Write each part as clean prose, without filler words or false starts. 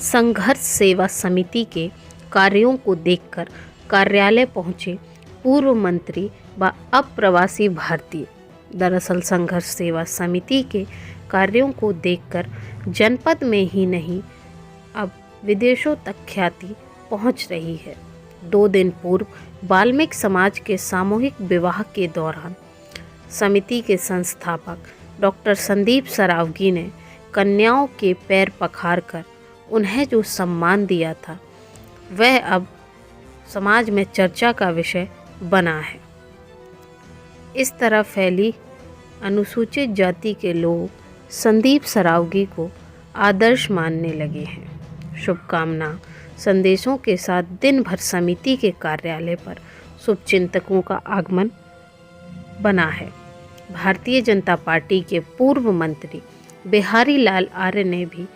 संघर्ष सेवा समिति के कार्यों को देखकर कार्यालय पहुंचे पूर्व मंत्री व अप्रवासी भारतीय। दरअसल संघर्ष सेवा समिति के कार्यों को देखकर जनपद में ही नहीं अब विदेशों तक ख्याति पहुंच रही है। 2 दिन पूर्व वाल्मीकि समाज के सामूहिक विवाह के दौरान समिति के संस्थापक डॉक्टर संदीप सरावगी ने कन्याओं के पैर पखारकर उन्हें जो सम्मान दिया था वह अब समाज में चर्चा का विषय बना है। इस तरह फैली अनुसूचित जाति के लोग संदीप सरावगी को आदर्श मानने लगे हैं। शुभकामना संदेशों के साथ दिन भर समिति के कार्यालय पर शुभचिंतकों का आगमन बना है। भारतीय जनता पार्टी के पूर्व मंत्री बिहारी लाल आर्य ने भी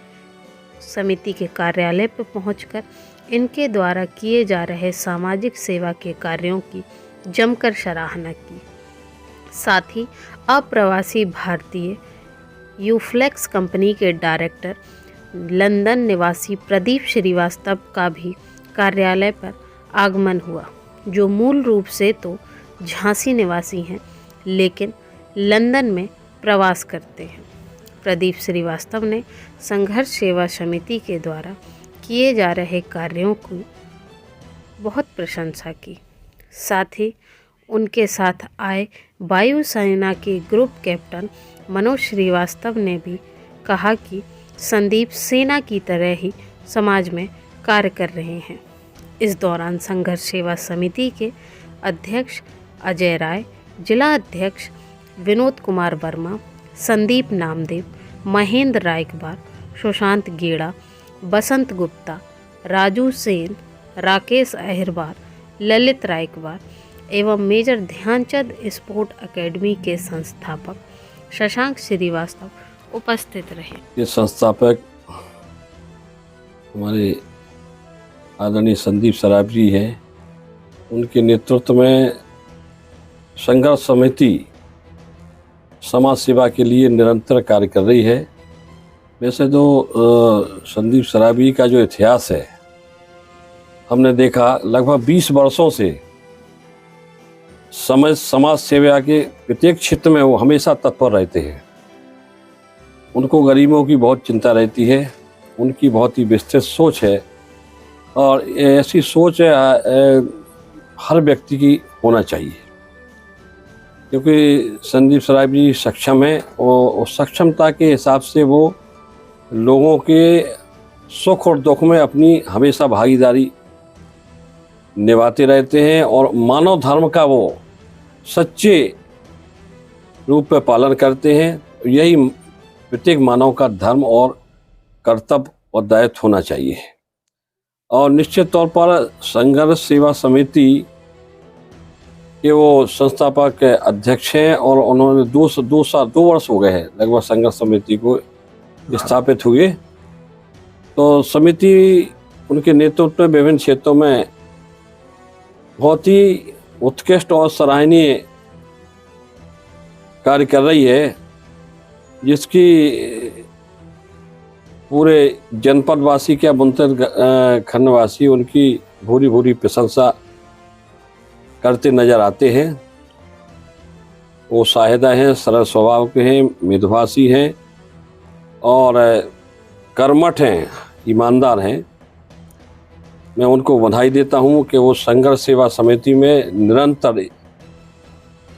समिति के कार्यालय पर पहुंचकर इनके द्वारा किए जा रहे सामाजिक सेवा के कार्यों की जमकर सराहना की। साथ ही अप्रवासी भारतीय यूफ्लेक्स कंपनी के डायरेक्टर लंदन निवासी प्रदीप श्रीवास्तव का भी कार्यालय पर आगमन हुआ, जो मूल रूप से तो झांसी निवासी हैं लेकिन लंदन में प्रवास करते हैं। प्रदीप श्रीवास्तव ने संघर्ष सेवा समिति के द्वारा किए जा रहे कार्यों की बहुत प्रशंसा की। साथ ही उनके साथ आए वायुसेना के ग्रुप कैप्टन मनोज श्रीवास्तव ने भी कहा कि संदीप सेना की तरह ही समाज में कार्य कर रहे हैं। इस दौरान संघर्ष सेवा समिति के अध्यक्ष अजय राय, जिला अध्यक्ष विनोद कुमार वर्मा, संदीप नामदेव, महेंद्र रायकबार, सुशांत गेड़ा, बसंत गुप्ता, राजू सेन, राकेश अहिरबार, ललित रायकबार एवं मेजर ध्यानचंद स्पोर्ट एकेडमी के संस्थापक शशांक श्रीवास्तव उपस्थित रहे। ये संस्थापक हमारे आदरणीय संदीप सरावगी हैं। उनके नेतृत्व में संघर्ष समिति समाज सेवा के लिए निरंतर कार्य कर रही है। वैसे तो संदीप सरावगी का जो इतिहास है, हमने देखा लगभग 20 वर्षों से समाज सेवा के प्रत्येक क्षेत्र में वो हमेशा तत्पर रहते हैं। उनको गरीबों की बहुत चिंता रहती है, उनकी बहुत ही विस्तृत सोच है और ऐसी सोच हर व्यक्ति की होना चाहिए, क्योंकि संदीप सरावगी सक्षम है और सक्षमता के हिसाब से वो लोगों के सुख और दुख में अपनी हमेशा भागीदारी निभाते रहते हैं और मानव धर्म का वो सच्चे रूप में पालन करते हैं। यही प्रत्येक मानव का धर्म और कर्तव्य और दायित्व होना चाहिए। और निश्चित तौर पर संघर्ष सेवा समिति के वो संस्थापक अध्यक्ष हैं और उन्होंने 2 वर्ष हो गए हैं लगभग संघर्ष समिति को स्थापित हुए। तो समिति उनके नेतृत्व में विभिन्न क्षेत्रों में बहुत ही उत्कृष्ट और सराहनीय कार्य कर रही है, जिसकी पूरे जनपदवासी क्या बुंदेलखंडवासी उनकी भूरी भूरी प्रशंसा करते नजर आते हैं। वो साहिदा हैं, सरल स्वभाव के हैं, मितभाषी हैं और कर्मठ हैं, ईमानदार हैं। मैं उनको बधाई देता हूं कि वो संघर्ष सेवा समिति में निरंतर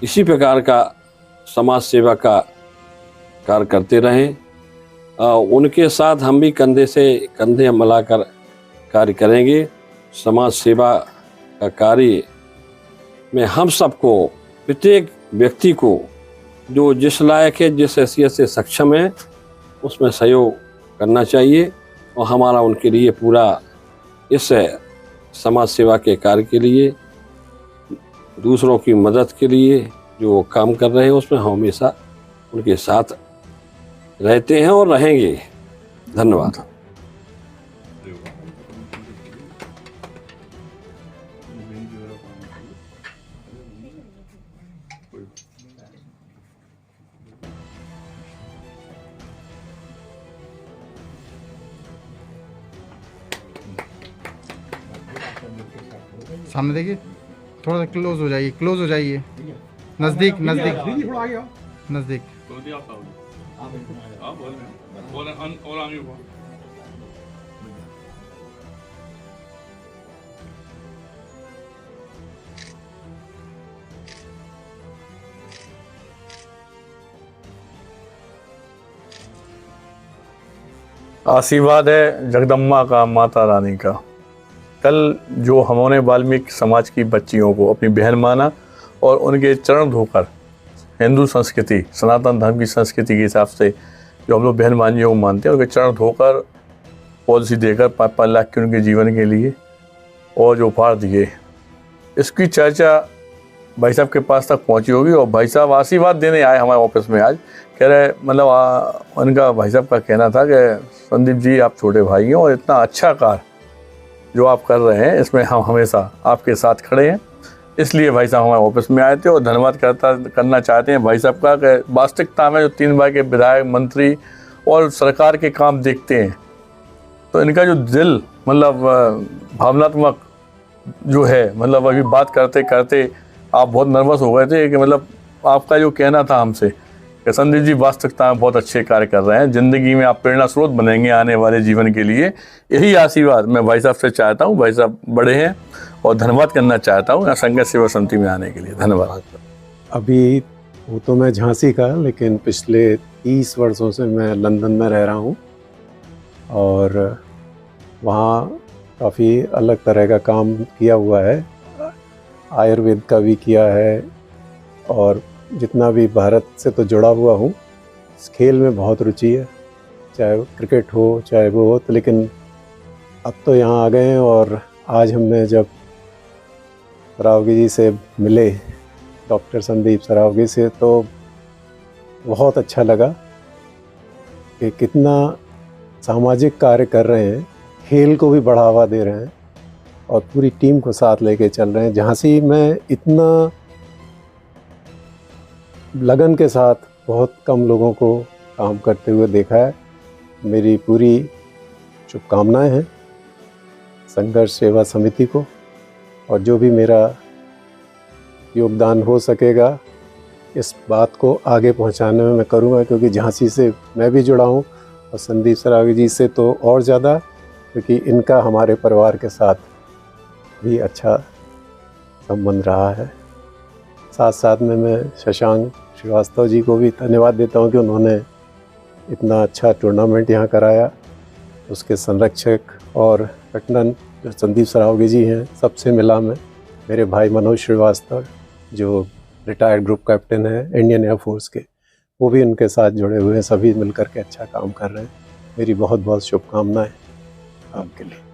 इसी प्रकार का समाज सेवा का कार्य करते रहें। उनके साथ हम भी कंधे से कंधे मिलाकर कार्य करेंगे। समाज सेवा का कार्य में हम सबको, प्रत्येक व्यक्ति को जो जिस लायक है, जिस हैसियत से सक्षम है, उसमें सहयोग करना चाहिए और हमारा उनके लिए पूरा इस समाज सेवा के कार्य के लिए, दूसरों की मदद के लिए जो वो काम कर रहे हैं उसमें हम हमेशा उनके साथ रहते हैं और रहेंगे। धन्यवाद। सामने देखिए, थोड़ा सा क्लोज हो जाइए, क्लोज हो जाइए, नज़दीक नज़दीक थोड़ा आगे आओ। नज़दीक। आशीर्वाद है जगदम्बा का, माता रानी का। कल जो हमने वाल्मीकि समाज की बच्चियों को अपनी बहन माना और उनके चरण धोकर हिंदू संस्कृति, सनातन धर्म की संस्कृति के हिसाब से जो हम लोग बहन मानियों को मानते हैं, उनके चरण धोकर पॉलिसी देकर 5-5 लाख के उनके जीवन के लिए और जो उपहार दिए, इसकी चर्चा भाई साहब के पास तक पहुंची होगी। और भाई साहब आशीर्वाद देने आए हमारे ऑफिस में आज, कह रहे मतलब उनका भाई साहब का कहना था कि संदीप जी आप छोटे भाई हैं और इतना अच्छा कार्य जो आप कर रहे हैं इसमें हम हमेशा आपके साथ खड़े हैं। इसलिए भाई साहब हमारे ऑफिस में आए थे और धन्यवाद करना चाहते हैं भाई साहब का कि वास्तविकता में जो 3 बार के विधायक, मंत्री और सरकार के काम देखते हैं तो इनका जो दिल मतलब भावनात्मक जो है, मतलब अभी बात करते करते आप बहुत नर्वस हो गए थे कि मतलब आपका जो कहना था हमसे कि संदीप जी वास्तविकता में बहुत अच्छे कार्य कर रहे हैं, ज़िंदगी में आप प्रेरणा स्रोत बनेंगे आने वाले जीवन के लिए। यही आशीर्वाद मैं भाई साहब से चाहता हूँ। भाई साहब बड़े हैं और धन्यवाद करना चाहता हूँ संघर्ष सेवा समिति में आने के लिए। धन्यवाद। अभी वो तो मैं झांसी का, लेकिन पिछले 30 वर्षों से मैं लंदन में रह रहा हूँ और वहाँ काफ़ी अलग तरह का काम किया हुआ है। आयुर्वेद का भी किया है और जितना भी भारत से तो जुड़ा हुआ हूँ। इस खेल में बहुत रुचि है, चाहे वो क्रिकेट हो चाहे वो हो, तो लेकिन अब तो यहाँ आ गए हैं। और आज हमने जब सरावगी जी से मिले, डॉक्टर संदीप सरावगी से, तो बहुत अच्छा लगा कि कितना सामाजिक कार्य कर रहे हैं, खेल को भी बढ़ावा दे रहे हैं और पूरी टीम को साथ लेके चल रहे हैं। झांसी में इतना लगन के साथ बहुत कम लोगों को काम करते हुए देखा है। मेरी पूरी शुभकामनाएं हैं संघर्ष सेवा समिति को, और जो भी मेरा योगदान हो सकेगा इस बात को आगे पहुंचाने में मैं करूंगा, क्योंकि झांसी से मैं भी जुड़ा हूं और संदीप सरावगी जी से तो और ज़्यादा, क्योंकि इनका हमारे परिवार के साथ भी अच्छा संबंध रहा है। साथ साथ में मैं शशांक श्रीवास्तव जी को भी धन्यवाद देता हूं कि उन्होंने इतना अच्छा टूर्नामेंट यहाँ कराया। उसके संरक्षक और कैप्टन जो संदीप सरावगी जी हैं, सबसे मिला मैं। मेरे भाई मनोज श्रीवास्तव जो रिटायर्ड ग्रुप कैप्टन है इंडियन एयरफोर्स के, वो भी उनके साथ जुड़े हुए हैं। सभी मिलकर के अच्छा काम कर रहे हैं। मेरी बहुत बहुत शुभकामनाएं आपके लिए।